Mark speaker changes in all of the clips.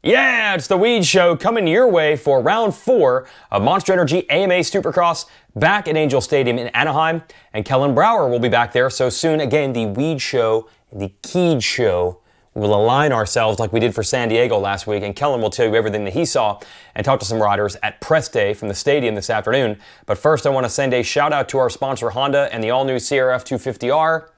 Speaker 1: Yeah, it's the Weege Show coming your way for round 4 of Monster Energy AMA Supercross back at Angel Stadium in Anaheim. And Kellen Brauer will be back there so soon. Again, the Weege Show and the Keege Show will align ourselves like we did for San Diego last week. And Kellen will tell you everything that he saw and talk to some riders at press day from the stadium this afternoon. But first, I want to send a shout out to our sponsor Honda and the all-new CRF 250R.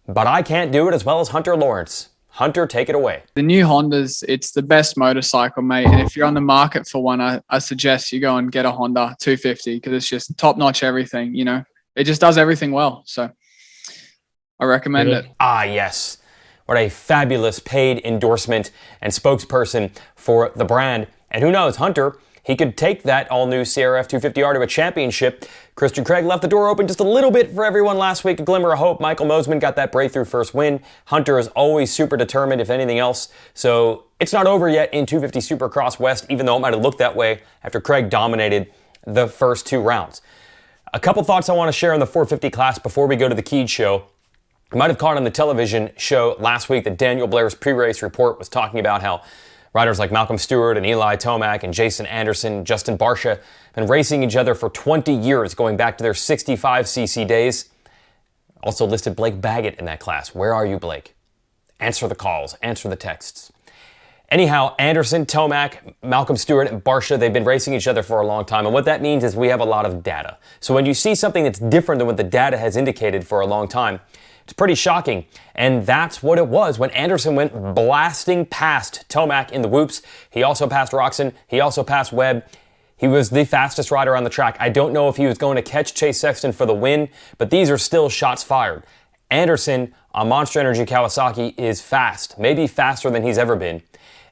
Speaker 1: But I can't do it as well as Hunter Lawrence. Hunter, take it away.
Speaker 2: The new Hondas, it's the best motorcycle, mate. And if you're on the market for one, I suggest you go and get a Honda 250 because it's just top-notch everything, you know. It just does everything well. So I recommend it.
Speaker 1: Ah, yes. What a fabulous paid endorsement and spokesperson for the brand. And who knows, Hunter, he could take that all-new CRF 250R to a championship. Christian Craig left the door open just a little bit for everyone last week. A glimmer of hope. Michael Mosman got that breakthrough first win. Hunter is always super determined, if anything else. So it's not over yet in 250 Supercross West, even though it might have looked that way after Craig dominated the first 2 rounds. A couple thoughts I want to share on the 450 class before we go to the Keege Show. You might have caught on the television show last week that Daniel Blair's pre-race report was talking about how riders like Malcolm Stewart and Eli Tomac and Jason Anderson, Justin Barcia have been racing each other for 20 years, going back to their 65cc days. Also listed Blake Baggett in that class. Where are you, Blake? Answer the calls, answer the texts. Anyhow, Anderson, Tomac, Malcolm Stewart, and Barcia, they've been racing each other for a long time. And what that means is we have a lot of data. So when you see something that's different than what the data has indicated for a long time, it's pretty shocking, and that's what it was when Anderson went blasting past Tomac in the whoops. He also passed Roxon. He also passed Webb. He was the fastest rider on the track. I don't know if he was going to catch Chase Sexton for the win, but these are still shots fired. Anderson on Monster Energy Kawasaki is fast, maybe faster than he's ever been,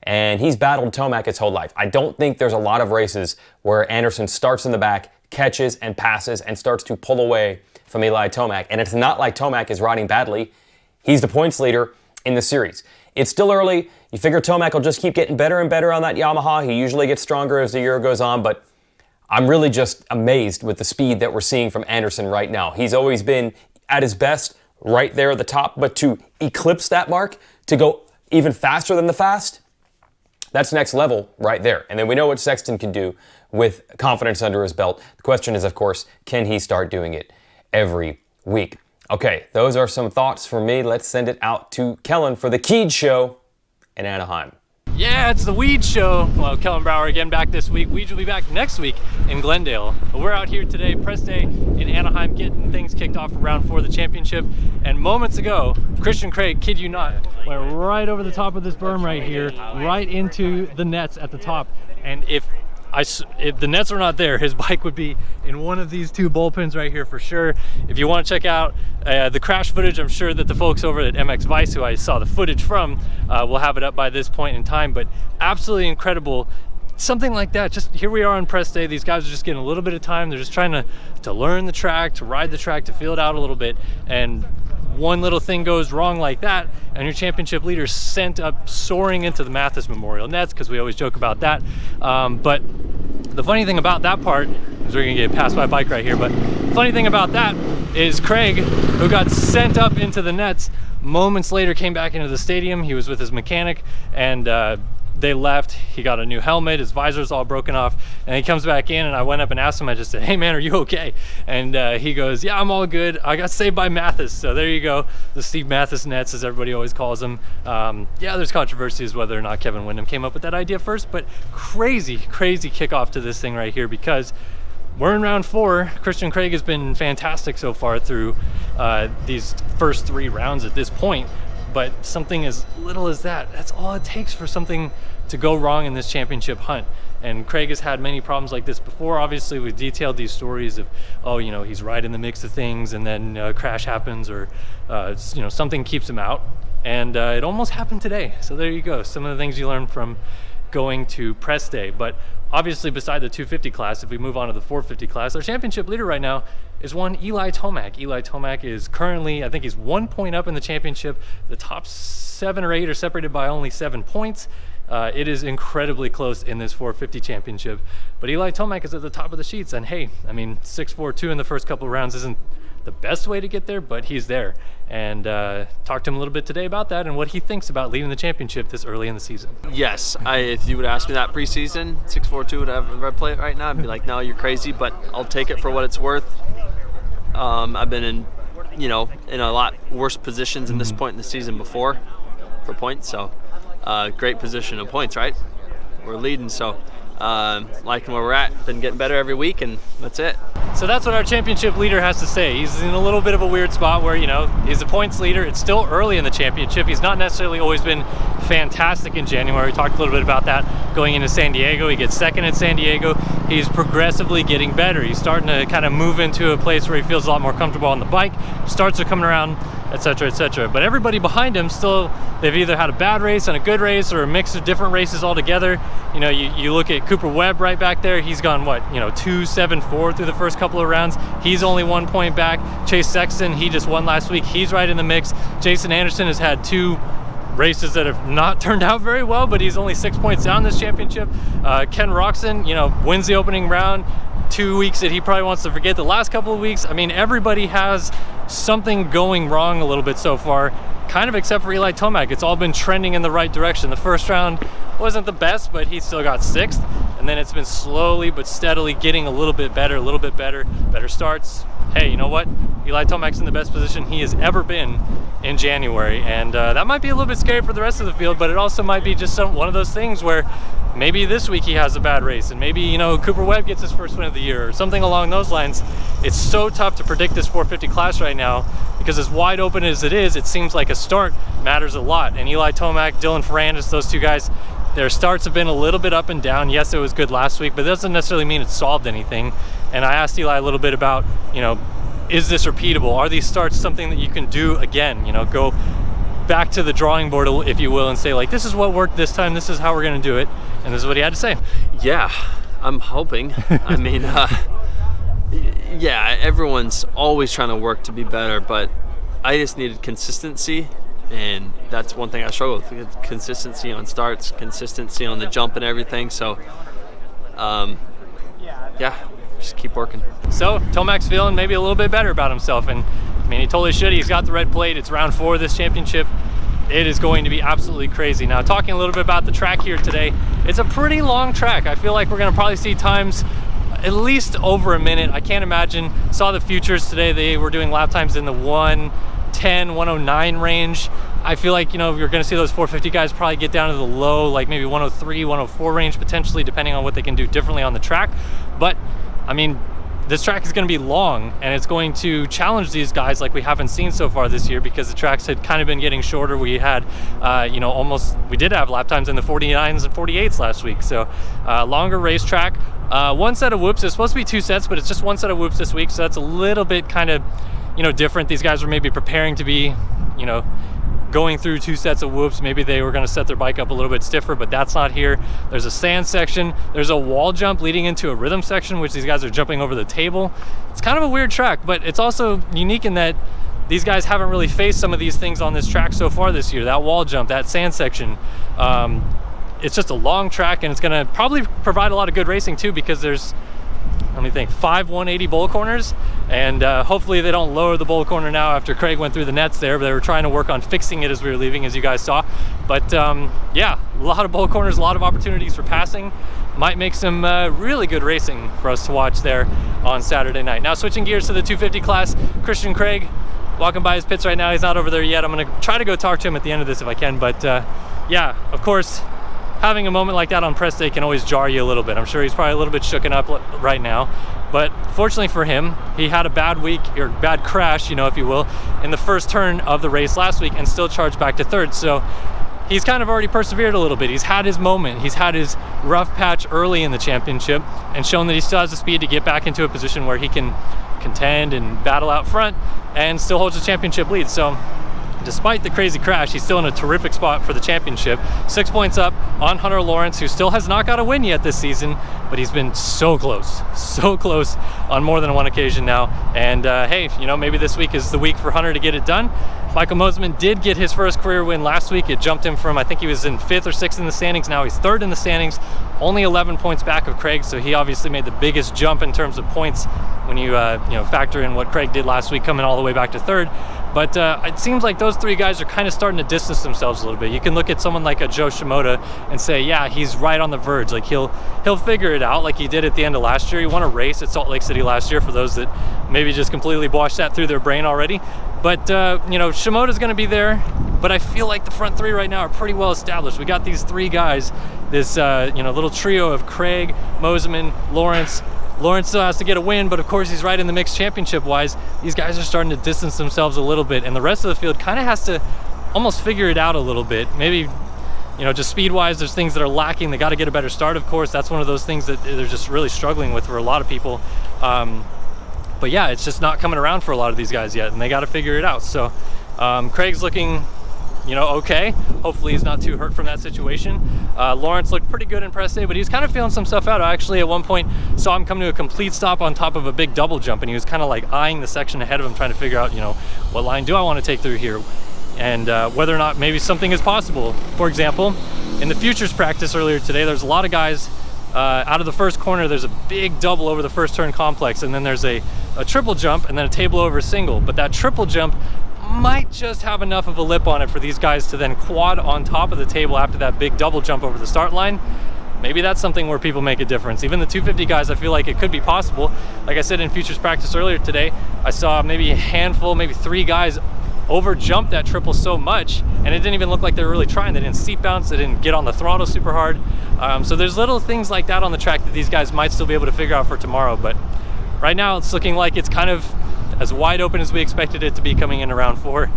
Speaker 1: and he's battled Tomac his whole life. I don't think there's a lot of races where Anderson starts in the back, catches and passes, and starts to pull away from Eli Tomac. And it's not like Tomac is riding badly. He's the points leader in the series. It's still early. You figure Tomac will just keep getting better and better on that Yamaha. He usually gets stronger as the year goes on, but I'm really just amazed with the speed that we're seeing from Anderson right now. He's always been at his best right there at the top, but to eclipse that mark, to go even faster than the fast, that's next level right there. And then we know what Sexton can do with confidence under his belt. The question is, of course, can he start doing it every week? Okay, those are some thoughts for me. Let's send it out to Kellen for the Keege Show in Anaheim.
Speaker 3: Yeah, it's the Weege Show. Well, Kellen Brauer again back this week. Weege will be back next week in Glendale. But we're out here today, press day in Anaheim, getting things kicked off for round 4 of the championship. And moments ago, Christian Craig, kid you not, went right over the top of this berm right here, right into the nets at the top. And if the nets are not there, his bike would be in one of these 2 bullpens right here for sure. If you want to check out the crash footage, I'm sure that the folks over at MX Vice, who I saw the footage from, will have it up by this point in time. But absolutely incredible. Something like that. Just here we are on press day. These guys are just getting a little bit of time. They're just trying to learn the track, to ride the track, to feel it out a little bit. And one little thing goes wrong like that, and your championship leader sent up soaring into the Mathis Memorial nets, because we always joke about that. But the funny thing about that part is we're gonna get passed by a bike right here, but the funny thing about that is Craig, who got sent up into the nets, moments later came back into the stadium. He was with his mechanic, and they left. He got a new helmet, his visor's all broken off, and he comes back in, and I went up and asked him, I just said, hey man, are you okay? And he goes, yeah, I'm all good. I got saved by Mathis. So there you go, the Steve Mathis nets, as everybody always calls them. Yeah, there's controversy as whether or not Kevin Windham came up with that idea first, but crazy kickoff to this thing right here, because we're in round 4. Christian Craig has been fantastic so far through these first 3 rounds at this point. But something as little as that's all it takes for something to go wrong in this championship hunt. And Craig has had many problems like this before. Obviously, we've detailed these stories of, oh, you know, he's right in the mix of things, and then a crash happens, or you know, something keeps him out. And it almost happened today. So there you go, some of the things you learn from going to press day. But obviously, beside the 250 class, if we move on to the 450 class, our championship leader right now is one Eli Tomac. Eli Tomac is currently, I think he's 1 point up in the championship. The top 7 or 8 are separated by only 7 points. It is incredibly close in this 450 championship. But Eli Tomac is at the top of the sheets. And hey, I mean, 6'4", 2 in the first couple of rounds isn't the best way to get there, but he's there. and talked to him a little bit today about that and what he thinks about leading the championship this early in the season.
Speaker 4: Yes, if you would ask me that preseason, 642 would have red plate right now, I'd be like, no, you're crazy, but I'll take it for what it's worth. I've been in a lot worse positions in this point in the season before for points, so great position of points, right? We're leading, so liking where we're at, been getting better every week, and that's it.
Speaker 3: So that's what our championship leader has to say. He's in a little bit of a weird spot where, he's the points leader. It's still early in the championship. He's not necessarily always been fantastic in January. We talked a little bit about that going into San Diego. He gets second in San Diego. He's progressively getting better. He's starting to kind of move into a place where he feels a lot more comfortable on the bike. Starts are coming around, etc., etc. But everybody behind him still, they've either had a bad race and a good race or a mix of different races altogether. You look at Cooper Webb right back there. He's gone 2-7-4 through the first couple of rounds. He's only 1 point back. Chase Sexton, he just won last week. He's right in the mix. Jason Anderson has had 2 races that have not turned out very well, but he's only 6 points down this championship. Ken Roxon, wins the opening round. 2 weeks that he probably wants to forget the last couple of weeks. I mean, everybody has something going wrong a little bit so far, kind of except for Eli Tomac. It's all been trending in the right direction. The first round wasn't the best, but he still got 6th. And then it's been slowly but steadily getting a little bit better, better starts. Hey, you know what? Eli Tomac's in the best position he has ever been in January. And that might be a little bit scary for the rest of the field, but it also might be just one of those things where maybe this week he has a bad race, and maybe, Cooper Webb gets his first win of the year or something along those lines. It's so tough to predict this 450 class right now because as wide open as it is, it seems like a start matters a lot. And Eli Tomac, Dylan Ferrandis, those 2 guys, their starts have been a little bit up and down. Yes, it was good last week, but that doesn't necessarily mean it's solved anything. And I asked Eli a little bit about, is this repeatable? Are these starts something that you can do again? Go back to the drawing board, if you will, and say, this is what worked this time, this is how we're going to do it. And this is what he had to say.
Speaker 4: Yeah, I'm hoping. I mean, yeah, everyone's always trying to work to be better, but I just needed consistency. And that's one thing I struggle with, consistency on starts, consistency on the jump and everything. So, yeah, just keep working.
Speaker 3: So, Tomac's feeling maybe a little bit better about himself. And, he totally should. He's got the red plate. It's round 4 of this championship. It is going to be absolutely crazy. Now, talking a little bit about the track here today, it's a pretty long track. I feel like we're going to probably see times at least over a minute. I can't imagine. Saw the futures today. They were doing lap times in the 1:10, 1:09 range. I feel like, you're going to see those 450 guys probably get down to the low, maybe 103, 104 range potentially, depending on what they can do differently on the track. But, this track is going to be long, and it's going to challenge these guys like we haven't seen so far this year because the tracks had kind of been getting shorter. We had, we did have lap times in the 49s and 48s last week. So longer racetrack. 1 set of whoops. It's supposed to be 2 sets, but it's just 1 set of whoops this week. So that's a little bit kind of, different. These guys were maybe preparing to be, going through 2 sets of whoops. Maybe they were going to set their bike up a little bit stiffer, but that's not here. There's a sand section. There's a wall jump leading into a rhythm section, which these guys are jumping over the table. It's kind of a weird track, but it's also unique in that these guys haven't really faced some of these things on this track so far this year. That wall jump, that sand section. It's just a long track, and it's going to probably provide a lot of good racing too because there's, 5 180 bowl corners, and hopefully they don't lower the bowl corner now after Craig went through the nets there. But they were trying to work on fixing it as we were leaving, as you guys saw. But yeah, a lot of bowl corners, a lot of opportunities for passing. Might make some really good racing for us to watch there on Saturday night. Now switching gears to the 250 class, Christian Craig walking by his pits right now. He's not over there yet. I'm going to try to go talk to him at the end of this if I can. But yeah, of course, having a moment like that on press day can always jar you a little bit. I'm sure he's probably a little bit shooken up right now. But fortunately for him, he had a bad week, or bad crash, if you will, in the first turn of the race last week and still charged back to 3rd. So he's kind of already persevered a little bit. He's had his moment. He's had his rough patch early in the championship and shown that he still has the speed to get back into a position where he can contend and battle out front and still holds the championship lead. So despite the crazy crash, he's still in a terrific spot for the championship. 6 points up on Hunter Lawrence, who still has not got a win yet this season, but he's been so close on more than one occasion now. And hey, maybe this week is the week for Hunter to get it done. Michael Mosiman did get his first career win last week. It jumped him from, I think he was in 5th or 6th in the standings. Now he's 3rd in the standings, only 11 points back of Craig. So he obviously made the biggest jump in terms of points when you factor in what Craig did last week, coming all the way back to 3rd. But it seems like those three guys are kind of starting to distance themselves a little bit. You can look at someone like a Joe Shimoda and say, yeah, he's right on the verge. Like he'll figure it out like he did at the end of last year. He won a race at Salt Lake City last year, for those that maybe just completely washed that through their brain already. But you know, Shimoda's going to be there, but I feel like the front three right now are pretty well established. We got these three guys, this you know, little trio of Craig, Moseman, Lawrence. Lawrence still has to get a win, but of course he's right in the mixed championship wise. These guys are starting to distance themselves a little bit, and the rest of the field kind of has to almost figure it out a little bit. Maybe, you know, just speed wise, there's things that are lacking. They got to get a better start, of course. That's one of those things that they're just really struggling with for a lot of people. But yeah, it's just not coming around for a lot of these guys yet, and they got to figure it out. So Craig's looking, you know, okay. Hopefully he's not too hurt from that situation. Lawrence looked pretty good in press day, but he's kind of feeling some stuff out. I actually at one point saw him come to a complete stop on top of a big double jump, and he was kind of like eyeing the section ahead of him, trying to figure out, you know, what line do I want to take through here, and whether or not maybe something is possible. For example, in the futures practice earlier today, there's a lot of guys out of the first corner. There's a big double over the first turn complex, and then there's a triple jump, and then a table over single. But that triple jump might just have enough of a lip on it for these guys to then quad on top of the table after that big double jump over the start line. Maybe that's something where people make a difference. Even the 250 guys, I feel like it could be possible. Like I said in futures practice earlier today, I saw maybe a handful, maybe 3 guys over jump that triple so much, and it didn't even look like they were really trying. They didn't seat bounce, they didn't get on the throttle super hard. So there's little things like that on the track that these guys might still be able to figure out for tomorrow. But right now it's looking like it's kind of as wide open as we expected it to be coming in round 4.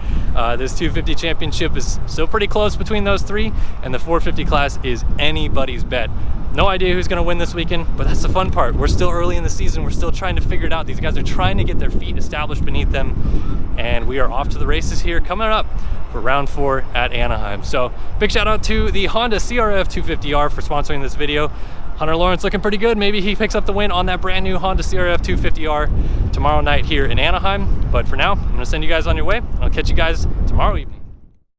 Speaker 3: This 250 championship is still pretty close between those 3, and the 450 class is anybody's bet. No idea who's going to win this weekend, but that's the fun part. We're still early in the season. We're still trying to figure it out. These guys are trying to get their feet established beneath them, and we are off to the races here coming up for round 4 at Anaheim. So big shout out to the Honda CRF 250R for sponsoring this video. Hunter Lawrence looking pretty good. Maybe he picks up the win on that brand new Honda CRF 250R tomorrow night here in Anaheim. But for now, I'm going to send you guys on your way, and I'll catch you guys tomorrow evening.